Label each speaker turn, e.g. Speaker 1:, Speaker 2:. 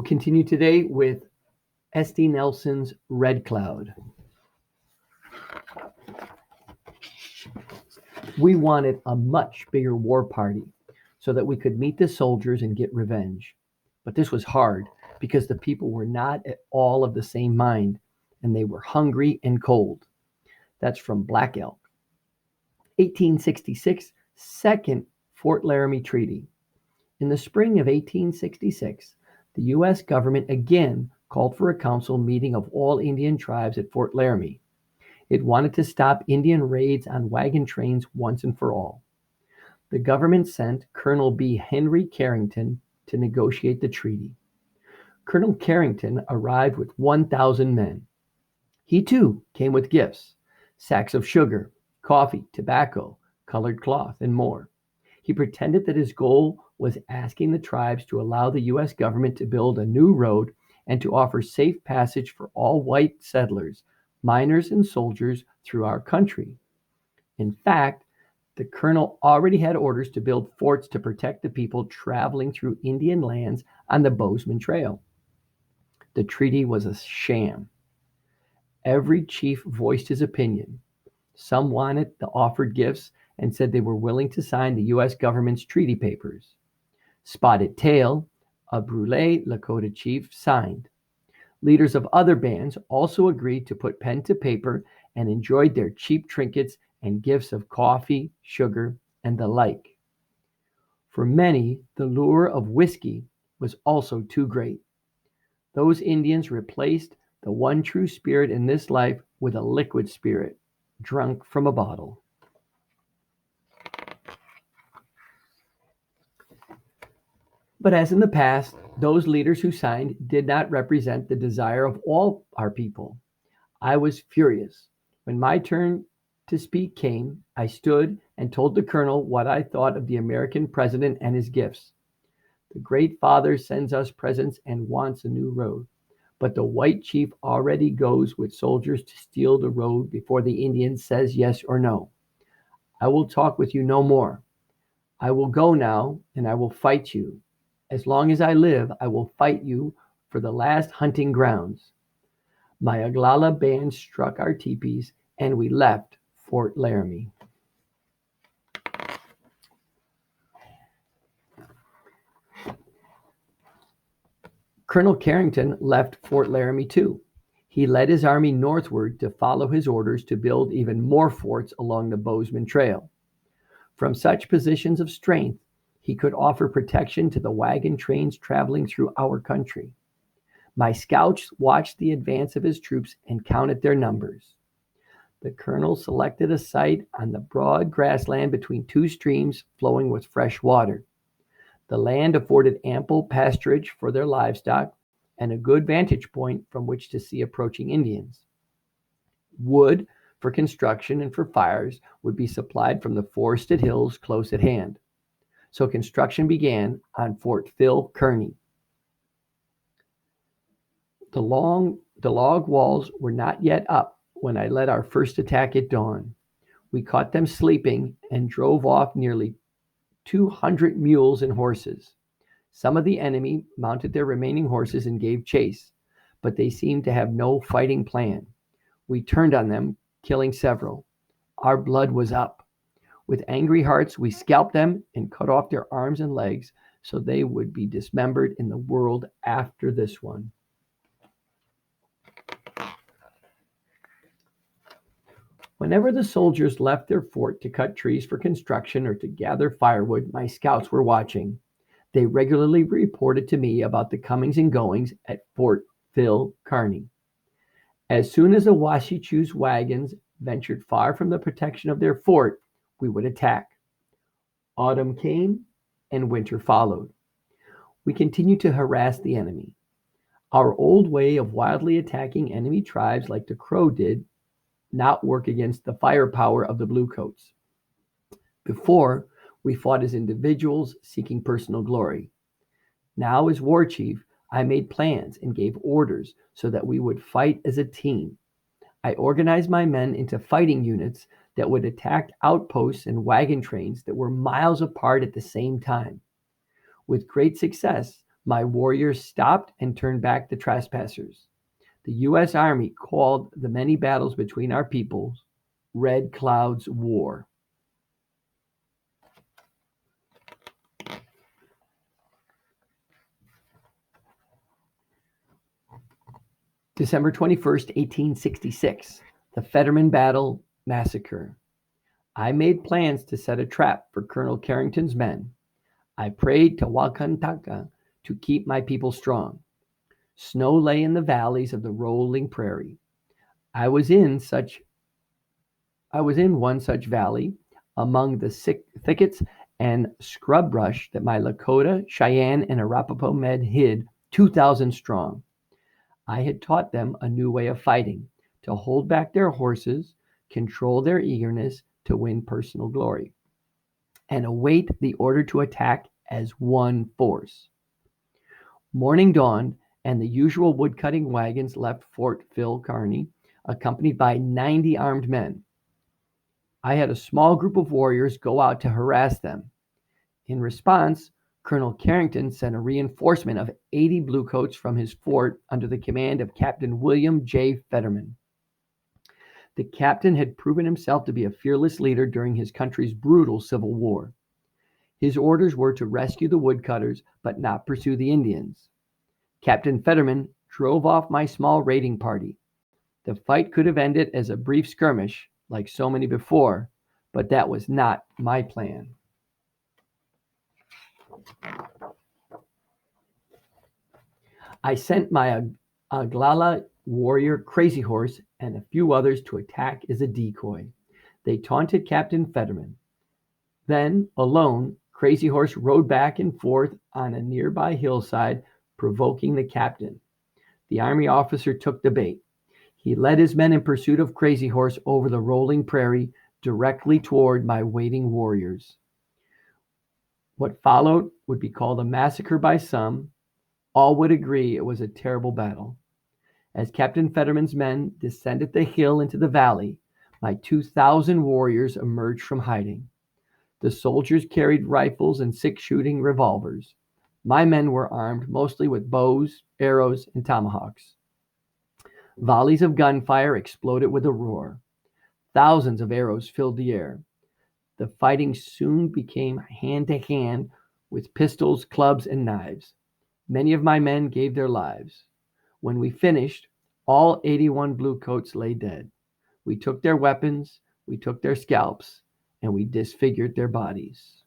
Speaker 1: continue today with S.D. Nelson's Red Cloud. We wanted a much bigger war party so that we could meet the soldiers and get revenge. But this was hard because the people were not at all of the same mind and they were hungry and cold. That's from Black Elk. 1866, Second Fort Laramie Treaty. In the spring of 1866, the U.S. government again called for a council meeting of all Indian tribes at Fort Laramie. It wanted to stop Indian raids on wagon trains once and for all. The government sent Colonel B. Henry Carrington to negotiate the treaty. Colonel Carrington arrived with 1,000 men. He too came with gifts, sacks of sugar, coffee, tobacco, colored cloth, and more. He pretended that his goal was asking the tribes to allow the U.S. government to build a new road and to offer safe passage for all white settlers, miners, and soldiers through our country. In fact, the colonel already had orders to build forts to protect the people traveling through Indian lands on the Bozeman Trail. The treaty was a sham. Every chief voiced his opinion. Some wanted the offered gifts and said they were willing to sign the U.S. government's treaty papers. Spotted Tail, a Brule Lakota chief, signed. Leaders of other bands also agreed to put pen to paper and enjoyed their cheap trinkets and gifts of coffee, sugar, and the like. For many, the lure of whiskey was also too great. Those Indians replaced the one true spirit in this life with a liquid spirit, drunk from a bottle. But as in the past, those leaders who signed did not represent the desire of all our people. I was furious. When my turn to speak came, I stood and told the colonel what I thought of the American president and his gifts. The great father sends us presents and wants a new road, but the white chief already goes with soldiers to steal the road before the Indian says yes or no. I will talk with you no more. I will go now, and I will fight you. As long as I live, I will fight you for the last hunting grounds. My Oglala band struck our teepees, and we left Fort Laramie. Colonel Carrington left Fort Laramie too. He led his army northward to follow his orders to build even more forts along the Bozeman Trail. From such positions of strength, he could offer protection to the wagon trains traveling through our country. My scouts watched the advance of his troops and counted their numbers. The colonel selected a site on the broad grassland between two streams flowing with fresh water. The land afforded ample pasturage for their livestock and a good vantage point from which to see approaching Indians. Wood for construction and for fires would be supplied from the forested hills close at hand. So construction began on Fort Phil Kearny. The log walls were not yet up when I led our first attack at dawn. We caught them sleeping and drove off nearly 200 mules and horses. Some of the enemy mounted their remaining horses and gave chase, but they seemed to have no fighting plan. We turned on them, killing several. Our blood was up. With angry hearts, we scalped them and cut off their arms and legs so they would be dismembered in the world after this one. Whenever the soldiers left their fort to cut trees for construction or to gather firewood, my scouts were watching. They regularly reported to me about the comings and goings at Fort Phil Kearny. As soon as the Washichu's wagons ventured far from the protection of their fort, we would attack. Autumn came and winter followed. We continued to harass the enemy. Our old way of wildly attacking enemy tribes like the Crow did not work against the firepower of the Bluecoats. Before, we fought as individuals seeking personal glory. Now, as war chief, I made plans and gave orders so that we would fight as a team. I organized my men into fighting units that would attack outposts and wagon trains that were miles apart at the same time. With great success, My warriors stopped and turned back the trespassers. The U.S. Army called the many battles between our peoples Red Cloud's War. December 21st, 1866, the Fetterman Battle Massacre. I made plans to set a trap for Colonel Carrington's men. I prayed to Wakantaka to keep my people strong. Snow lay in the valleys of the rolling prairie. I was in one such valley among the thickets and scrub brush that my Lakota, Cheyenne, and Arapaho men hid 2,000 strong. I had taught them a new way of fighting, to hold back their horses, control their eagerness to win personal glory, and await the order to attack as one force. Morning dawned, and the usual woodcutting wagons left Fort Phil Kearny, accompanied by 90 armed men. I had a small group of warriors go out to harass them. In response, Colonel Carrington sent a reinforcement of 80 bluecoats from his fort under the command of Captain William J. Fetterman. The captain had proven himself to be a fearless leader during his country's brutal civil war. His orders were to rescue the woodcutters but not pursue the Indians. Captain Fetterman drove off my small raiding party. The fight could have ended as a brief skirmish, like so many before, but that was not my plan. I sent my Oglala warrior Crazy Horse and a few others to attack as a decoy. They taunted Captain Fetterman. Then, alone, Crazy Horse rode back and forth on a nearby hillside, provoking the captain. The army officer took the bait. He led his men in pursuit of Crazy Horse over the rolling prairie, directly toward my waiting warriors. What followed would be called a massacre by some. All would agree it was a terrible battle. As Captain Fetterman's men descended the hill into the valley, my 2,000 warriors emerged from hiding. The soldiers carried rifles and six-shooting revolvers. My men were armed mostly with bows, arrows, and tomahawks. Volleys of gunfire exploded with a roar. Thousands of arrows filled the air. The fighting soon became hand-to-hand with pistols, clubs, and knives. Many of my men gave their lives. When we finished, all 81 bluecoats lay dead. We took their weapons, we took their scalps, and we disfigured their bodies.